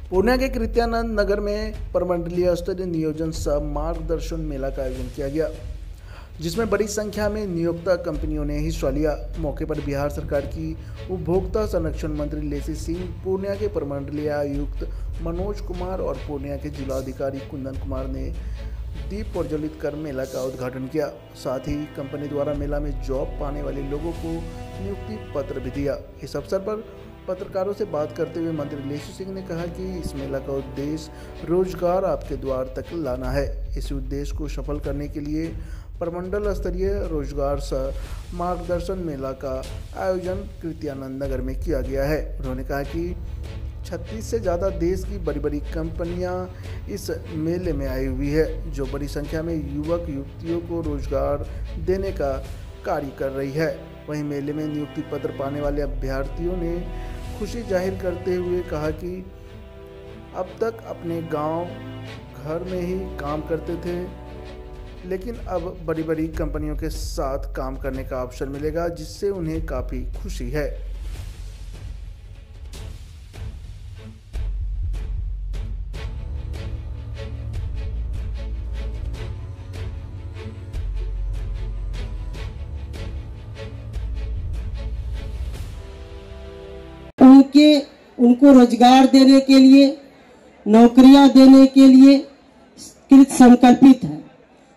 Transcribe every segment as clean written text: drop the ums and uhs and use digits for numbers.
पूर्णिया के कृत्यानंद नगर में प्रमंडलीय स्तरीय नियोजन सह मार्गदर्शन मेला का आयोजन किया गया, जिसमें बड़ी संख्या में नियोक्ता कंपनियों ने हिस्सा लिया। मौके पर बिहार सरकार की उपभोक्ता संरक्षण मंत्री लेसी सिंह, पूर्णिया के प्रमंडलीय आयुक्त मनोज कुमार और पूर्णिया के जिलाधिकारी कुंदन कुमार ने दीप प्रज्वलित कर मेला का उद्घाटन किया। साथ ही कंपनी द्वारा मेला में जॉब पाने वाले लोगों को नियुक्ति पत्र भी दिया। इस अवसर पर पत्रकारों से बात करते हुए मंत्री लेसी सिंह ने कहा कि इस मेला का उद्देश्य रोजगार आपके द्वार तक लाना है। इस उद्देश्य को सफल करने के लिए प्रमंडल स्तरीय रोजगार सह मार्गदर्शन मेला का आयोजन कृत्यानंद नगर में किया गया है। उन्होंने कहा कि 36 से ज़्यादा देश की बड़ी बड़ी कंपनियां इस मेले में आई हुई है, जो बड़ी संख्या में युवक युवतियों को रोजगार देने का कार्य कर रही है। वहीं मेले में नियुक्ति पत्र पाने वाले अभ्यर्थियों ने खुशी जाहिर करते हुए कहा कि अब तक अपने गांव घर में ही काम करते थे, लेकिन अब बड़ी बड़ी कंपनियों के साथ काम करने का अवसर मिलेगा, जिससे उन्हें काफ़ी खुशी है। उनको रोजगार देने के लिए, नौकरियां देने के लिए कृत संकल्पित है।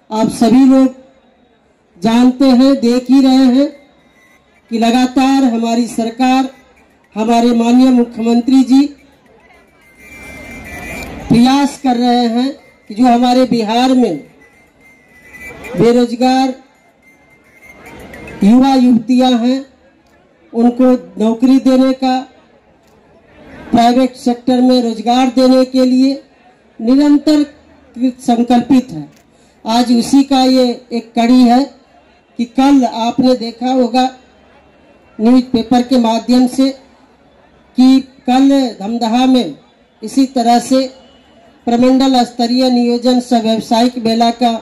आप सभी लोग जानते हैं, देख ही रहे हैं कि लगातार हमारी सरकार, हमारे माननीय मुख्यमंत्री जी प्रयास कर रहे हैं कि जो हमारे बिहार में बेरोजगार युवा युवतियां हैं, उनको नौकरी देने का, प्राइवेट सेक्टर में रोजगार देने के लिए निरंतर संकल्पित है। आज उसी का ये एक कड़ी है कि कल आपने देखा होगा न्यूज पेपर के माध्यम से कि कल धमदाहा में इसी तरह से प्रमंडल स्तरीय नियोजन सह व्यावसायिक मेला का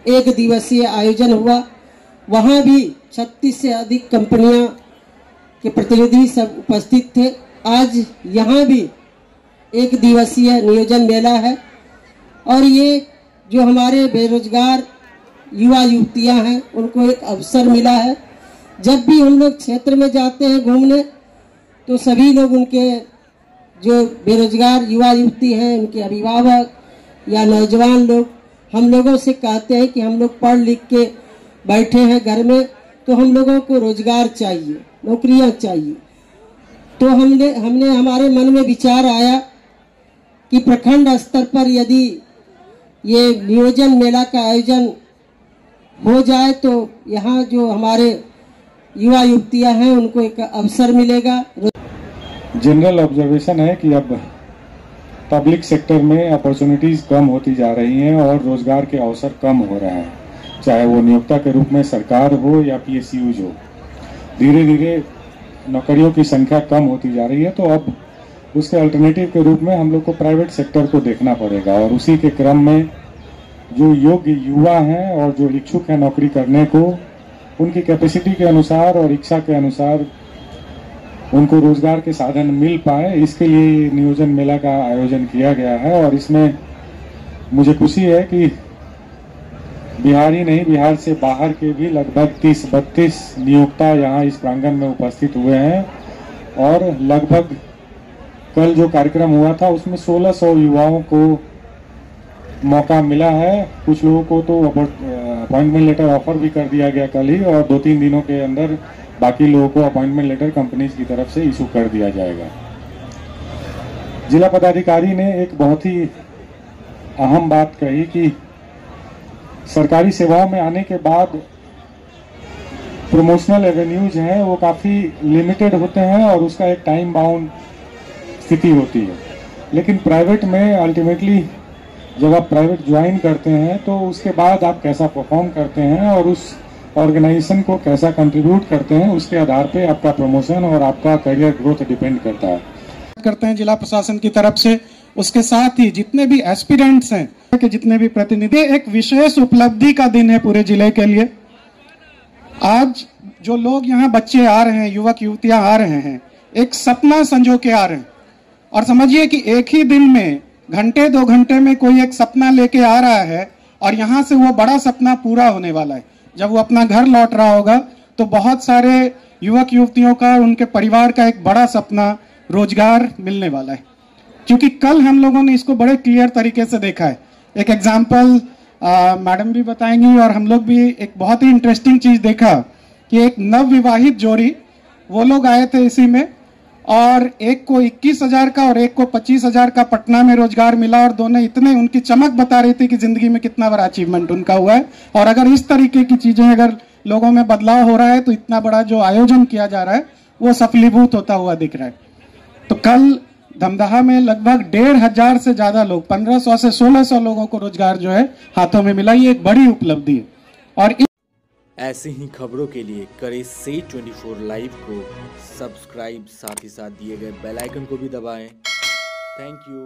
1 दिवसीय आयोजन हुआ। वहां भी 36 से अधिक कंपनियां के प्रतिनिधि सब उपस्थित थे। आज यहाँ भी 1 दिवसीय नियोजन मेला है और ये जो हमारे बेरोजगार युवा युवतियाँ हैं, उनको एक अवसर मिला है। जब भी हम लोग क्षेत्र में जाते हैं घूमने, तो सभी लोग उनके जो बेरोजगार युवा युवती हैं, उनके अभिभावक या नौजवान लोग हम लोगों से कहते हैं कि हम लोग पढ़ लिख के बैठे हैं घर में, तो हम लोगों को रोजगार चाहिए, नौकरियां चाहिए। तो हमने हमारे मन में विचार आया कि प्रखंड स्तर पर यदि ये नियोजन मेला का आयोजन हो जाए तो यहाँ जो हमारे युवा युवतियाँ हैं, उनको एक अवसर मिलेगा। जनरल ऑब्जर्वेशन है कि अब पब्लिक सेक्टर में अपॉर्चुनिटीज कम होती जा रही हैं और रोजगार के अवसर कम हो रहे हैं, चाहे वो नियोक्ता के रूप में सरकार हो या PSUs हो। धीरे धीरे नौकरियों की संख्या कम होती जा रही है, तो अब उसके अल्टरनेटिव के रूप में हम लोग को प्राइवेट सेक्टर को देखना पड़ेगा। और उसी के क्रम में जो योग्य युवा हैं और जो इच्छुक हैं नौकरी करने को, उनकी कैपेसिटी के अनुसार और इच्छा के अनुसार उनको रोजगार के साधन मिल पाए, इसके लिए नियोजन मेला का आयोजन किया गया है। और इसमें मुझे खुशी है कि बिहार ही नहीं, बिहार से बाहर के भी लगभग 30-32 नियोक्ता यहाँ इस प्रांगण में उपस्थित हुए हैं। और लगभग कल जो कार्यक्रम हुआ था उसमें 1600 युवाओं को मौका मिला है। कुछ लोगों को तो अपॉइंटमेंट लेटर ऑफर भी कर दिया गया कल ही, और 2-3 दिनों के अंदर बाकी लोगों को अपॉइंटमेंट लेटर कंपनीज की तरफ से इशू कर दिया जाएगा। जिला पदाधिकारी ने एक बहुत ही अहम बात कही कि सरकारी सेवाओं में आने के बाद प्रमोशनल एवेन्यूज हैं वो काफ़ी लिमिटेड होते हैं और उसका एक टाइम बाउंड स्थिति होती है। लेकिन प्राइवेट में अल्टीमेटली जब आप प्राइवेट ज्वाइन करते हैं तो उसके बाद आप कैसा परफॉर्म करते हैं और उस ऑर्गेनाइजेशन को कैसा कंट्रीब्यूट करते हैं, उसके आधार पे आपका प्रमोशन और आपका करियर ग्रोथ डिपेंड करता है। करते हैं जिला प्रशासन की तरफ से, उसके साथ ही जितने भी एस्पिरेंट्स हैं के जितने भी प्रतिनिधि, एक विशेष उपलब्धि का दिन है पूरे जिले के लिए। आज जो लोग यहाँ बच्चे आ रहे हैं, युवक युवतियां आ रहे हैं, एक सपना संजो के आ रहे हैं और समझिए कि एक ही दिन में घंटे 2 घंटे में कोई एक सपना लेके आ रहा है और यहाँ से वो बड़ा सपना पूरा होने वाला है। जब वो अपना घर लौट रहा होगा तो बहुत सारे युवक युवतियों का, उनके परिवार का एक बड़ा सपना रोजगार मिलने वाला है। क्योंकि कल हम लोगों ने इसको बड़े क्लियर तरीके से देखा है। एक एग्जाम्पल मैडम भी बताएंगी और हम लोग भी एक बहुत ही इंटरेस्टिंग चीज देखा कि एक नवविवाहित जोड़ी, वो लोग आए थे इसी में, और एक को 21,000 का और एक को 25,000 का पटना में रोजगार मिला, और दोनों इतने उनकी चमक बता रही थी कि जिंदगी में कितना बड़ा अचीवमेंट उनका हुआ है। और अगर इस तरीके की चीजें अगर लोगों में बदलाव हो रहा है तो इतना बड़ा जो आयोजन किया जा रहा है वो सफलीभूत होता हुआ दिख रहा है। तो कल धमदाहा में लगभग 1,500 से ज्यादा लोग, 1500 से 1600 लोगों को रोजगार जो है हाथों में मिला। ये एक बड़ी उपलब्धि है। और ऐसी ही खबरों के लिए करें से 24 लाइव को सब्सक्राइब, साथ ही साथ दिए गए बेल आइकन को भी दबाएं। Thank you.